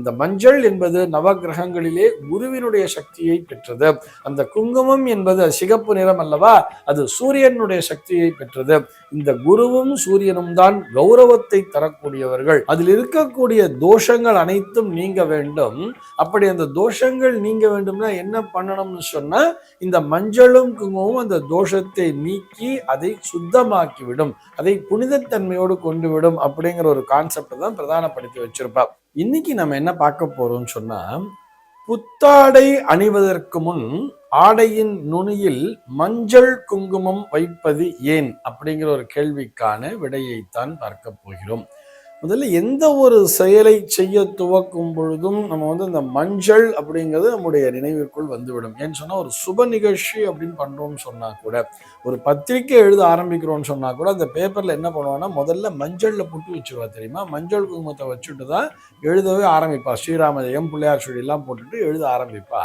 அந்த மஞ்சள் என்பது நவகிரகங்களிலே குருவினுடைய சக்தியை பெற்றது. அந்த குங்குமம் என்பது சிகப்பு நிறம் அல்லவா, அது சூரியனுடைய சக்தியை பெற்றது. இந்த குருவும் சூரியனும் தான் கௌரவத்தை தரக்கூடியவர்கள். அதில் இருக்கக்கூடிய தோஷங்கள் அனைத்தும் நீங்க வேண்டும். அப்படி அந்த தோஷங்கள் நீங்க வேண்டும்னா என்ன பண்ணணும்னு சொன்னா, இந்த மஞ்சளும் குங்குமமும் அந்த தோஷத்தை நீக்கி அதை சுத்தமாக்கிவிடும், அதை புனிதத்தன்மையோடு கொண்டு விடும் அப்படிங்கிற ஒரு கான்செப்ட் தான் பிரதானப்படுத்தி வச்சிருப்பா. இன்னைக்கு நம்ம என்ன பார்க்க போறோம்னு சொன்னா, புத்தாடை அணிவதற்கு முன் ஆடையின் நுனியில் மஞ்சள் குங்குமம் வைப்பது ஏன் அப்படிங்கிற ஒரு கேள்விக்கான விடையைத்தான் பார்க்க போகிறோம். முதல்ல எந்த ஒரு செயலை செய்ய துவக்கும் பொழுதும் நம்ம இந்த மஞ்சள் அப்படிங்கிறது நம்முடைய நினைவிற்குள் வந்துவிடும். ஏன்னு சொன்னா, ஒரு சுப நிகழ்ச்சி அப்படின்னு பண்றோம்னு சொன்னா கூட, ஒரு பத்திரிக்கை எழுத ஆரம்பிக்கிறோம்னு சொன்னா கூட, அந்த பேப்பர்ல என்ன பண்ணுவான்னா முதல்ல மஞ்சள்ல புட்டு வச்சிருவா தெரியுமா. மஞ்சள் குங்குமத்தை வச்சுட்டு தான் எழுதவே ஆரம்பிப்பா. ஸ்ரீராம ஜெயம், பிள்ளையார் சொல்லி எல்லாம் போட்டுட்டு எழுத ஆரம்பிப்பா.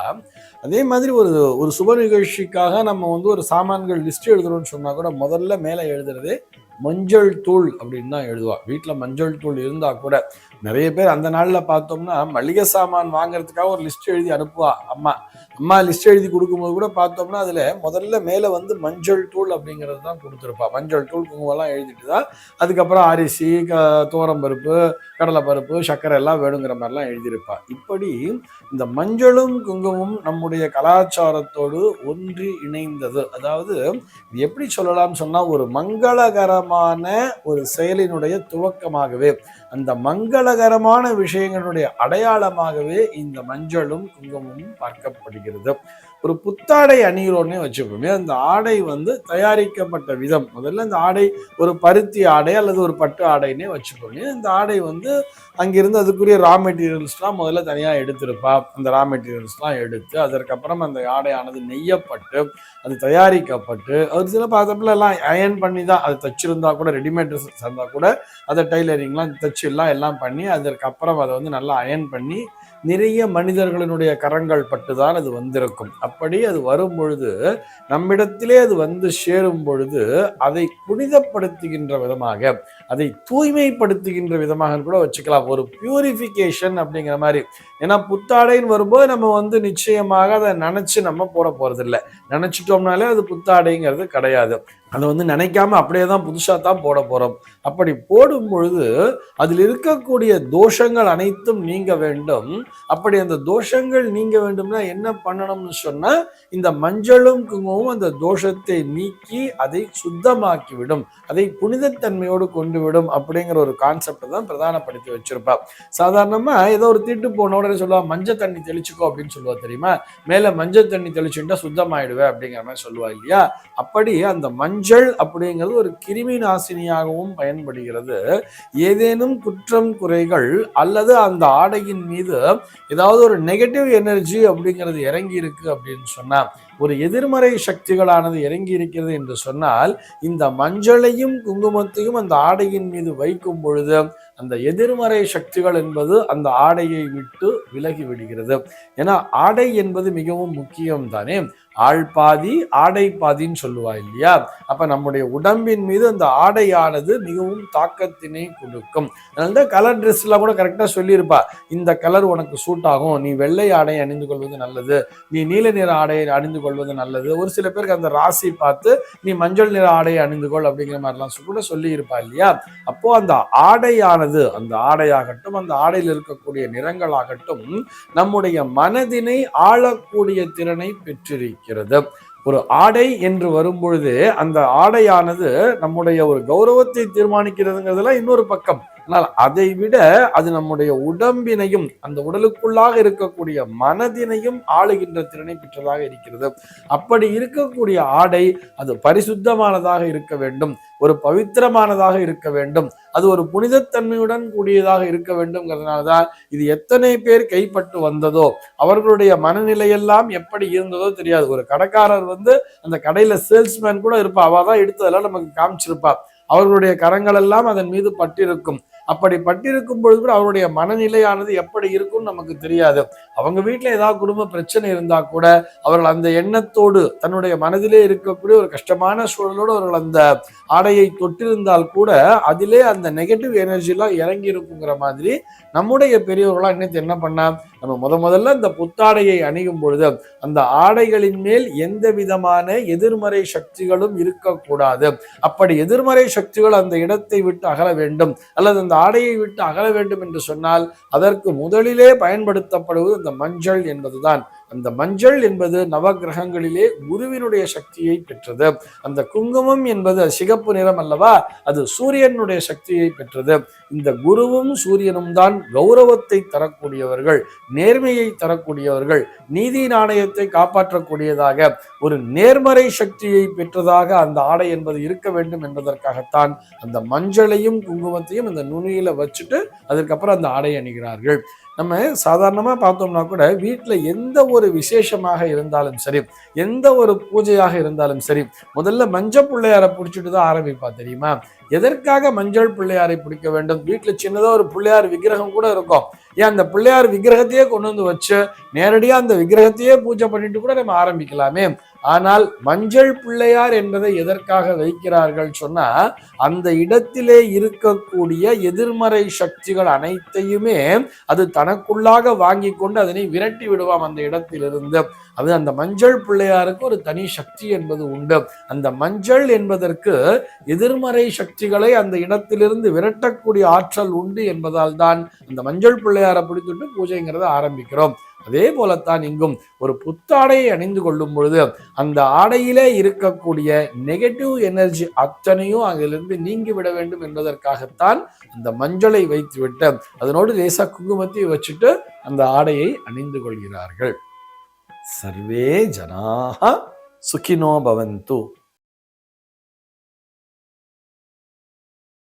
அதே மாதிரி ஒரு சுப நிகழ்ச்சிக்காக நம்ம ஒரு சாமான்கள் லிஸ்ட் எழுதுறோம்னு சொன்னா கூட முதல்ல மேலே எழுதுறதே மஞ்சள் தூள் அப்படின்னு தான் எழுதுவா. வீட்டில் மஞ்சள் தூள் இருந்தா கூட நிறைய பேர் அந்த நாள்ல பார்த்தோம்னா மளிகை சாமான் வாங்குறதுக்காக ஒரு லிஸ்ட் எழுதி அனுப்புவா. அம்மா லிஸ்ட் எழுதி கொடுக்கும்போது கூட பார்த்தோம்னா அதுல முதல்ல மேல மஞ்சள் தூள் அப்படிங்கிறது தான் கொடுத்துருப்பா. மஞ்சள் தூள் குங்குமம்லாம் எழுதிட்டு தான் அதுக்கப்புறம் அரிசி, துவரம்பருப்பு, கடலைப்பருப்பு, சர்க்கரை எல்லாம் வேணுங்கிற மாதிரிலாம் எழுதியிருப்பா. இப்படி இந்த மஞ்சளும் குங்குமமும் நம்முடைய கலாச்சாரத்தோடு ஒன்றி இணைந்தது. அதாவது இது எப்படி சொல்லலாம்னு சொன்னா, ஒரு மங்களகரமான ஒரு செயலினுடைய துவக்கமாகவே, அந்த மங்களகரமான விஷயங்களுடைய அடையாளமாகவே இந்த மஞ்சளும் குங்குமமும் பார்க்கப்படுகிறது. ஒரு புத்தாடை அணிகிறோன்னே வச்சுப்போமே, அந்த ஆடை தயாரிக்கப்பட்ட விதம், முதல்ல அந்த ஆடை ஒரு பருத்தி ஆடை அல்லது ஒரு பட்டு ஆடைன்னே வச்சுப்போமே. அந்த ஆடை அங்கிருந்து அதுக்குரிய ரா மெட்டீரியல்ஸ்லாம் முதல்ல தனியாக எடுத்திருப்பா. அந்த ரா மெட்டீரியல்ஸ்லாம் எடுத்து அதற்கப்புறம் அந்த ஆடையானது நெய்யப்பட்டு அது தயாரிக்கப்பட்டு, ஒரு சில பார்த்தப்பல எல்லாம் அயன் பண்ணி தான் அது தச்சிருந்தா கூட, ரெடிமேட் ட்ரெஸ் இருந்தால் கூட அதை டைலரிங்லாம் தச்சிடலாம் எல்லாம் பண்ணி அதற்கப்புறம் அதை நல்லா அயன் பண்ணி நிறைய மனிதர்களினுடைய கரங்கள் பட்டுதான் அது வந்திருக்கும். அப்படி அது வரும் பொழுது, நம்மிடத்திலே அது சேரும் பொழுது அதை புனிதப்படுத்துகின்ற விதமாக, அதை தூய்மைப்படுத்துகின்ற விதமாக கூட வச்சுக்கலாம். ஒரு பியூரிஃபிகேஷன் அப்படிங்கிற மாதிரி. ஏன்னா புத்தாடைன்னு வரும்போது நம்ம நிச்சயமாக அதை நினைச்சு நம்ம போட போறது இல்லை. நினைச்சிட்டோம்னாலே அது புத்தாடைங்கிறது கிடையாது. அதை நினைக்காம அப்படியே தான் புதுசா தான் போட போறோம். அப்படி போடும் பொழுது அதில் இருக்கக்கூடிய தோஷங்கள் அனைத்தும் நீங்க வேண்டும். அப்படி அந்த தோஷங்கள் நீங்க வேண்டும்னா என்ன பண்ணணும்னு சொன்னா, இந்த மஞ்சளும் குங்குமமும் அந்த தோஷத்தை நீக்கி அதை சுத்தமாக்கி விடும், அதை புனிதத்தன்மையோடு கொண்டு விடும் அப்படிங்கிற ஒரு கான்செப்ட் தான் பிரதானப்படுத்தி வச்சிருப்பா. சாதாரணமா ஏதோ ஒரு தீட்டு போன உடனே சொல்லுவா, மஞ்சள் தண்ணி தெளிச்சுக்கோ அப்படின்னு சொல்லுவா தெரியுமா. மேல மஞ்சள் தண்ணி தெளிச்சுட்டா சுத்தமாயிடுவேன் அப்படிங்கிற மாதிரி சொல்லுவா இல்லையா. அப்படி அந்த மஞ்சள் அப்படிங்கிறது ஒரு கிருமி நாசினியாகவும் பயன்படுகிறது. ஏதேனும் குற்றம் குறைகள் அல்லது அந்த ஆடையின் மீது ஏதாவது ஒரு நெகட்டிவ் எனர்ஜி அப்படிங்கிறது இறங்கி இருக்கு அப்படின்னு சொன்னா, ஒரு எதிர்மறை சக்திகளானது இறங்கி இருக்கிறது என்று சொன்னால், இந்த மஞ்சளையும் குங்குமத்தையும் அந்த ஆடையின் மீது வைக்கும் பொழுது அந்த எதிர்மறை சக்திகள் என்பது அந்த ஆடையை விட்டு விலகி விடுகிறது. ஏன்னா ஆடை என்பது மிகவும் முக்கியம் தானே. ஆள் பாதி ஆடை பாதின்னு சொல்லுவா இல்லையா. அப்ப நம்முடைய உடம்பின் மீது அந்த ஆடையானது மிகவும் தாக்கத்தினை கொடுக்கும். அதனால்தான் கலர் ட்ரெஸ் எல்லாம் கூட கரெக்டா சொல்லியிருப்பா, இந்த கலர் உனக்கு சூட் ஆகும், நீ வெள்ளை ஆடையை அணிந்து கொள்வது நல்லது, நீ நீல நிற ஆடையை அணிந்து கொள்வது நல்லது. ஒரு சில பேருக்கு அந்த ராசி பார்த்து நீ மஞ்சள் நிற ஆடையை அணிந்து கொள் அப்படிங்கிற மாதிரிலாம் கூட சொல்லி இருப்பா இல்லையா. அப்போ அந்த ஆடையானது, அந்த ஆடையாகட்டும், அந்த ஆடையில் இருக்கக்கூடிய நிறங்களாகட்டும், நம்முடைய மனதினை ஆளக்கூடிய திறனை பெற்றிருக்கிறது. ஒரு ஆடை என்று வரும்பொழுது அந்த ஆடையானது நம்முடைய ஒரு கௌரவத்தை தீர்மானிக்கிறதுங்கிறதுல இன்னொரு பக்கம். ஆனால் அதை விட அது நம்முடைய உடம்பினையும் அந்த உடலுக்குள்ளாக இருக்கக்கூடிய மனதினையும் ஆளுகின்ற திறனை பெற்றதாக இருக்கிறது. அப்படி இருக்கக்கூடிய ஆடை அது பரிசுத்தமானதாக இருக்க வேண்டும், ஒரு பவித்திரமானதாக இருக்க வேண்டும், அது ஒரு புனிதத்தன்மையுடன் கூடியதாக இருக்க வேண்டும்ங்கிறதுனாலதான் இது எத்தனை பேர் கைப்பட்டு வந்ததோ, அவர்களுடைய மனநிலையெல்லாம் எப்படி இருந்ததோ தெரியாது. ஒரு கடைக்காரர் அந்த கடையில சேல்ஸ்மேன் கூட இருப்பா, அவதான் எடுத்ததெல்லாம் நமக்கு காமிச்சிருப்பா. அவர்களுடைய கரங்கள் எல்லாம் அதன் மீது பட்டிருக்கும். அப்படி பட்டிருக்கும் பொழுது கூட அவருடைய மனநிலையானது எப்படி இருக்கும்னு நமக்கு தெரியாது. அவங்க வீட்டுல ஏதாவது குடும்ப பிரச்சனை இருந்தா கூட அவர்கள் அந்த எண்ணத்தோடு தன்னுடைய மனதிலே இருக்கக்கூடிய ஒரு கஷ்டமான சூழலோடு அவர்கள் அந்த ஆடையை தொட்டிருந்தால் கூட அதிலே அந்த நெகட்டிவ் எனர்ஜி எல்லாம் இறங்கி இருக்குங்கிற மாதிரி நம்முடைய பெரியவர்களா இன்னைக்கு என்ன பண்ணா, நம்ம முதல்ல இந்த புத்தாடையை அணியும் பொழுது அந்த ஆடைகளின் மேல் எந்த விதமான எதிர்மறை சக்திகளும் இருக்கக்கூடாது. அப்படி எதிர்மறை சக்திகள் அந்த இடத்தை விட்டு அகல வேண்டும் அல்லது அந்த ஆடையை விட்டு அகல வேண்டும் என்று சொன்னால் அதற்கு முதலிலே பயன்படுத்தப்படுவது அந்த மஞ்சள் என்பதுதான். அந்த மஞ்சள் என்பது நவகிரகங்களிலே குருவினுடைய சக்தியை பெற்றது. அந்த குங்குமம் என்பது சிகப்பு நிறம் அல்லவா, அது சூரியனுடைய சக்தியை பெற்றது. இந்த குருவும் சூரியனும் தான் கௌரவத்தை தரக்கூடியவர்கள், நேர்மையை தரக்கூடியவர்கள், நீதி நாணயத்தை காப்பாற்றக்கூடியதாக ஒரு நேர்மறை சக்தியை பெற்றதாக அந்த ஆடை என்பது இருக்க வேண்டும் என்பதற்காகத்தான் அந்த மஞ்சளையும் குங்குமத்தையும் இந்த நுனியில வச்சுட்டு அதுக்கப்புறம் அந்த ஆடை அணிகிறார்கள். நம்ம சாதாரணமா பார்த்தோம்னா கூட வீட்டுல எந்த ஒரு விசேஷமாக இருந்தாலும் சரி, எந்த ஒரு பூஜையாக இருந்தாலும் சரி, முதல்ல மஞ்சள் பிள்ளையாரை பிடிச்சிட்டு தான் ஆரம்பிப்பா. தெரியுமா எதற்காக மஞ்சள் பிள்ளையாரை பிடிக்க வேண்டும்? வீட்டுல சின்னதா ஒரு பிள்ளையார் விக்கிரகம் கூட இருக்கும். ஏன் அந்த பிள்ளையார் விக்கிரகத்தையே கொண்டு வந்து வச்சு நேரடியா அந்த விக்கிரகத்தையே பூஜை பண்ணிட்டு கூட நம்ம ஆரம்பிக்கலாமே. ஆனால் மஞ்சள் பிள்ளையார் என்பதை எதற்காக வைக்கிறார்கள் சொன்னா, அந்த இடத்திலே இருக்கக்கூடிய எதிர்மறை சக்திகள் அனைத்தையுமே அது தனக்குள்ளாக வாங்கி கொண்டு அதனை விரட்டி விடுவாம் அந்த இடத்திலிருந்து. அது அந்த மஞ்சள் பிள்ளையாருக்கு ஒரு தனி சக்தி என்பது உண்டு. அந்த மஞ்சள் என்பதற்கு எதிர்மறை சக்திகளை அந்த இடத்திலிருந்து விரட்டக்கூடிய ஆற்றல் உண்டு என்பதால் தான் அந்த மஞ்சள் பிள்ளையாரை பிடித்துட்டு பூஜைங்கிறத ஆரம்பிக்கிறோம். அதே போலத்தான் இங்கும் ஒரு புத்தாடையை அணிந்து கொள்ளும் பொழுது அந்த ஆடையிலே இருக்கக்கூடிய நெகட்டிவ் எனர்ஜி அத்தனையும் அங்கிலிருந்து நீங்கி விட வேண்டும் என்பதற்காகத்தான் அந்த மஞ்சளை வைத்துவிட்டு அதனோடு லேசா குங்குமத்தை வச்சுட்டு அந்த ஆடையை அணிந்து கொள்கிறார்கள். சர்வே ஜனாஹ சுகினோ பவந்து.